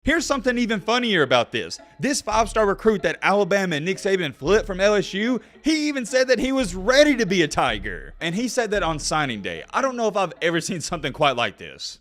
Here's something even funnier about this. This 5-star recruit that Alabama and Nick Saban flipped from LSU, he even said that he was ready to be a Tiger. And he said that on signing day. I don't know if I've ever seen something quite like this.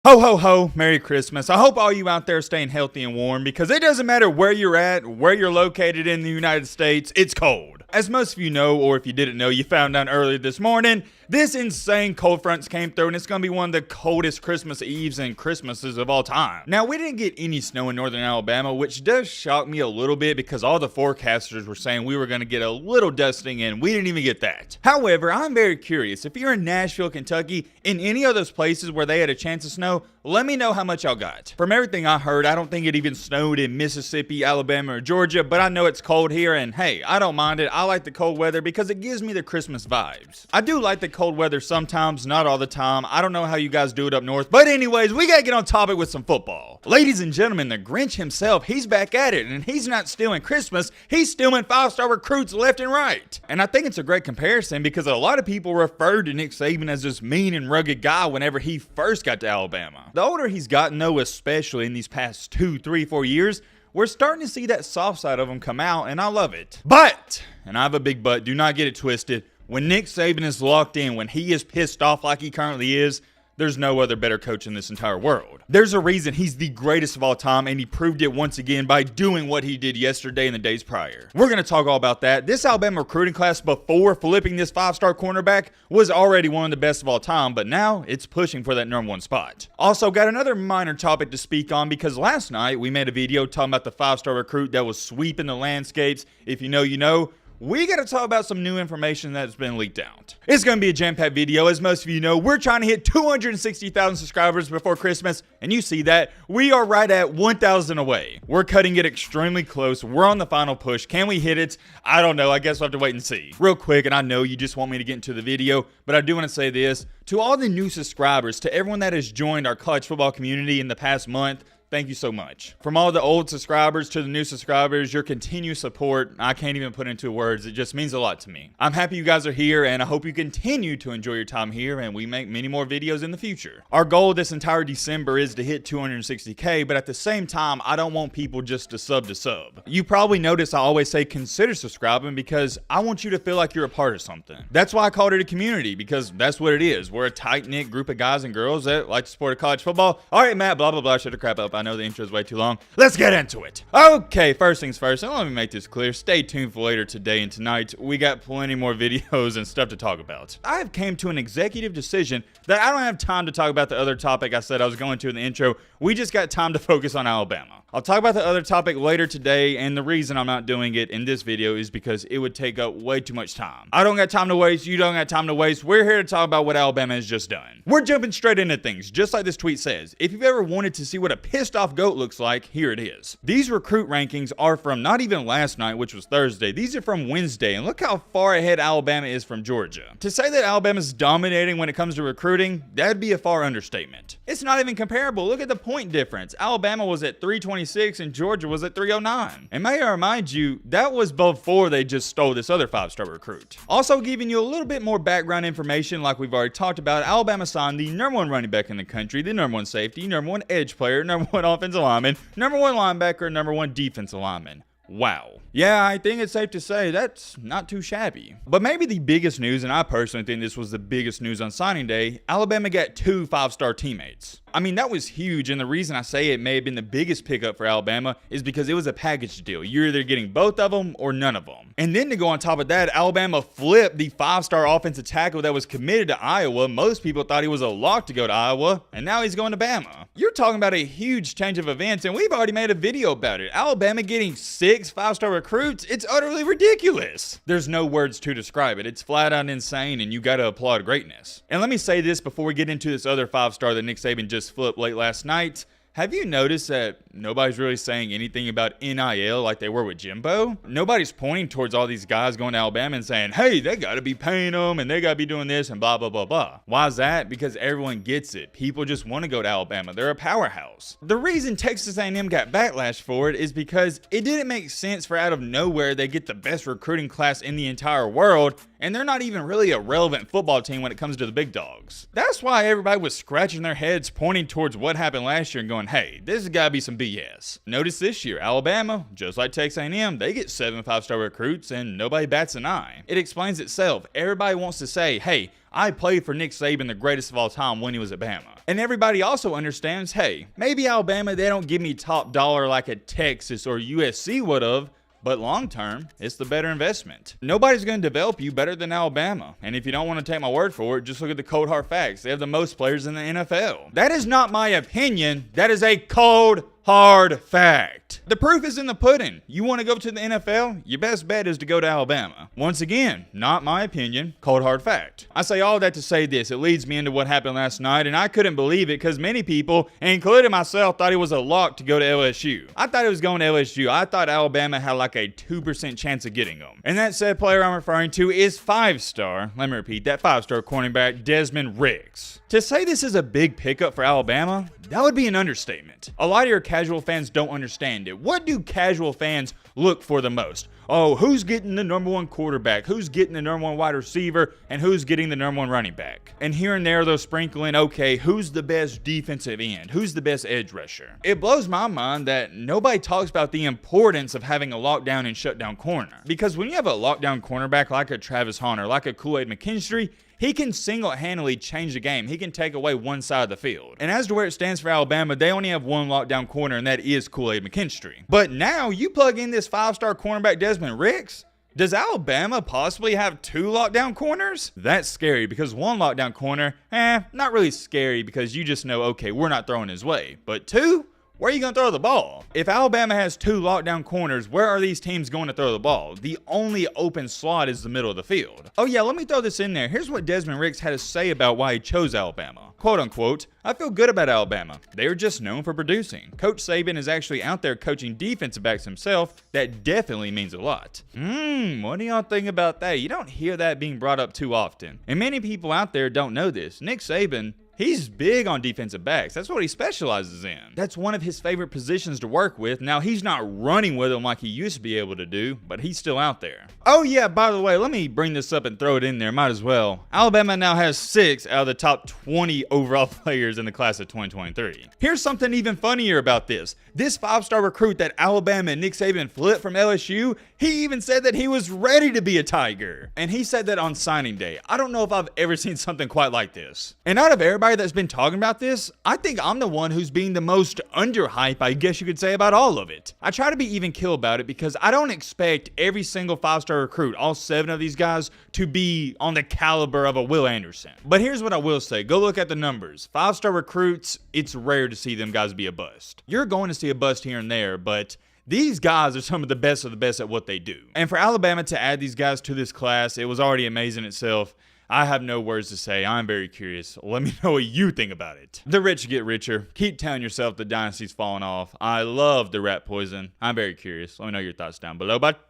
Ho ho ho, Merry Christmas. I hope all you out there are staying healthy and warm, because it doesn't matter where you're at, where you're located in the United States, it's cold. As most of you know, or if you didn't know, you found out earlier this morning, this insane cold fronts came through, and it's going to be one of the coldest Christmas Eves and Christmases of all time. Now, we didn't get any snow in northern Alabama, which does shock me a little bit because all the forecasters were saying we were going to get a little dusting, and we didn't even get that. However, I'm very curious. If you're in Nashville, Kentucky, in any of those places where they had a chance of snow, let me know how much y'all got. From everything I heard, I don't think it even snowed in Mississippi, Alabama, or Georgia, but I know it's cold here, and hey, I don't mind it. I like the cold weather because it gives me the Christmas vibes. I do like the cold weather sometimes, not all the time. I don't know how you guys do it up north, but anyways, we gotta get on topic with some football. Ladies and gentlemen, the Grinch himself, he's back at it, and he's not stealing Christmas, he's stealing 5-star recruits left and right. And I think it's a great comparison because a lot of people referred to Nick Saban as this mean and rugged guy whenever he first got to Alabama. The older he's gotten, though, especially in these past 2, 3, 4 years, we're starting to see that soft side of him come out, and I love it. But, and I have a big but, do not get it twisted, when Nick Saban is locked in, when he is pissed off like he currently is, there's no other better coach in this entire world. There's a reason he's the greatest of all time, and he proved it once again by doing what he did yesterday and the days prior. We're going to talk all about that. This Alabama recruiting class before flipping this 5-star cornerback was already one of the best of all time, but now it's pushing for that #1 spot. Also, got another minor topic to speak on because last night we made a video talking about the 5-star recruit that was sweeping the landscapes. If you know, you know. We got to talk about some new information that's been leaked out. It's going to be a jam-packed video. As most of you know, we're trying to hit 260,000 subscribers before Christmas, and you see that. We are right at 1,000 away. We're cutting it extremely close. We're on the final push. Can we hit it? I don't know. I guess we'll have to wait and see. Real quick, and I know you just want me to get into the video, but I do want to say this. To all the new subscribers, to everyone that has joined our college football community in the past month, thank you so much. From all the old subscribers to the new subscribers, your continued support, I can't even put into words. It just means a lot to me. I'm happy you guys are here, and I hope you continue to enjoy your time here, and we make many more videos in the future. Our goal this entire December is to hit 260K, but at the same time, I don't want people just to sub. You probably notice I always say consider subscribing because I want you to feel like you're a part of something. That's why I called it a community, because that's what it is. We're a tight-knit group of guys and girls that like to support college football. All right, Matt, blah, blah, blah, shut the crap up. I know the intro is way too long. Let's get into it. Okay, first things first, and let me make this clear. Stay tuned for later today and tonight. We got plenty more videos and stuff to talk about. I have came to an executive decision that I don't have time to talk about the other topic I said I was going to in the intro. We just got time to focus on Alabama. I'll talk about the other topic later today, and the reason I'm not doing it in this video is because it would take up way too much time. I don't got time to waste. You don't got time to waste. We're here to talk about what Alabama has just done. We're jumping straight into things, just like this tweet says. If you've ever wanted to see what a pissed off goat looks like, here it is. These recruit rankings are from not even last night, which was Thursday. These are from Wednesday, and look how far ahead Alabama is from Georgia. To say that Alabama's dominating when it comes to recruiting, that'd be a far understatement. It's not even comparable. Look at the point difference. Alabama was at 326 and Georgia was at 309. And may I remind you, that was before they just stole this other 5-star recruit. Also giving you a little bit more background information like we've already talked about, Alabama signed the #1 running back in the country, the #1 safety, #1 edge player, #1 offensive lineman, #1 linebacker, #1 defensive lineman. Wow. Yeah, I think it's safe to say that's not too shabby. But maybe the biggest news, and I personally think this was the biggest news on signing day, Alabama got 2 5-star teammates. I mean, that was huge, and the reason I say it may have been the biggest pickup for Alabama is because it was a package deal. You're either getting both of them or none of them. And then to go on top of that, Alabama flipped the 5-star offensive tackle that was committed to Iowa. Most people thought he was a lock to go to Iowa, and now he's going to Bama. You're talking about a huge change of events, and we've already made a video about it. Alabama getting 6 5-star recruits, it's utterly ridiculous. There's no words to describe it. It's flat out insane, and you gotta applaud greatness. And let me say this before we get into this other 5-star that Nick Saban just flipped late last night. Have you noticed that nobody's really saying anything about NIL like they were with Jimbo? Nobody's pointing towards all these guys going to Alabama and saying, hey, they got to be paying them and they got to be doing this and blah, blah, blah, blah. Why is that? Because everyone gets it. People just want to go to Alabama. They're a powerhouse. The reason Texas A&M got backlash for it is because it didn't make sense for out of nowhere they get the best recruiting class in the entire world and they're not even really a relevant football team when it comes to the big dogs. That's why everybody was scratching their heads pointing towards what happened last year and going, hey, this has got to be some BS. Notice this year, Alabama, just like Texas A&M, they get 7 5-star recruits and nobody bats an eye. It explains itself. Everybody wants to say, hey, I played for Nick Saban, the greatest of all time, when he was at Bama. And everybody also understands, hey, maybe Alabama, they don't give me top dollar like a Texas or USC would have, but long term, it's the better investment. Nobody's going to develop you better than Alabama. And if you don't want to take my word for it, just look at the cold hard facts. They have the most players in the NFL. That is not my opinion. That is a cold hard fact. The proof is in the pudding. You want to go to the NFL? Your best bet is to go to Alabama. Once again, not my opinion, cold hard fact. I say all that to say this. It leads me into what happened last night, and I couldn't believe it because many people, including myself, thought it was a lock to go to LSU. I thought it was going to LSU. I thought Alabama had like a 2% chance of getting them. And that said player I'm referring to is 5-star, let me repeat that, 5-star cornerback Desmond Ricks. To say this is a big pickup for Alabama, that would be an understatement. A lot of your casual fans don't understand it. What do casual fans look for the most? Oh, who's getting the number 1 quarterback? Who's getting the number 1 wide receiver? And who's getting the number 1 running back? And here and there, they'll sprinkle in, okay, who's the best defensive end? Who's the best edge rusher? It blows my mind that nobody talks about the importance of having a lockdown and shutdown corner. Because when you have a lockdown cornerback like a Travis Hunter, like a Kool-Aid McKinstry, he can single-handedly change the game. He can take away one side of the field. And as to where it stands for Alabama, they only have one lockdown corner, and that is Kool-Aid McKinstry. But now you plug in this 5-star cornerback Desmond Ricks. Does Alabama possibly have 2 lockdown corners? That's scary because 1 lockdown corner, not really scary because you just know, okay, we're not throwing his way. But 2? Where are you going to throw the ball? If Alabama has 2 lockdown corners, where are these teams going to throw the ball? The only open slot is the middle of the field. Oh yeah, let me throw this in there. Here's what Desmond Ricks had to say about why he chose Alabama. Quote unquote, I feel good about Alabama. They are just known for producing. Coach Saban is actually out there coaching defensive backs himself. That definitely means a lot. What do y'all think about that? You don't hear that being brought up too often. And many people out there don't know this. Nick Saban, he's big on defensive backs. That's what he specializes in. That's one of his favorite positions to work with. Now, he's not running with them like he used to be able to do, but he's still out there. Oh yeah, by the way, let me bring this up and throw it in there. Might as well. Alabama now has 6 out of the top 20 overall players in the class of 2023. Here's something even funnier about this. This 5-star recruit that Alabama and Nick Saban flipped from LSU, he even said that he was ready to be a Tiger. And he said that on signing day. I don't know if I've ever seen something quite like this. And out of everybody that's been talking about this, I think I'm the one who's being the most underhyped, I guess you could say, about all of it. I try to be even keel about it because I don't expect every single 5-star recruit, all 7 of these guys, to be on the caliber of a Will Anderson. But here's what I will say. Go look at the numbers. 5-star recruits, it's rare to see them guys be a bust. You're going to see a bust here and there, but these guys are some of the best at what they do. And for Alabama to add these guys to this class, it was already amazing itself. I have no words to say. I'm very curious. Let me know what you think about it. The rich get richer. Keep telling yourself the dynasty's falling off. I love the rat poison. I'm very curious. Let me know your thoughts down below. But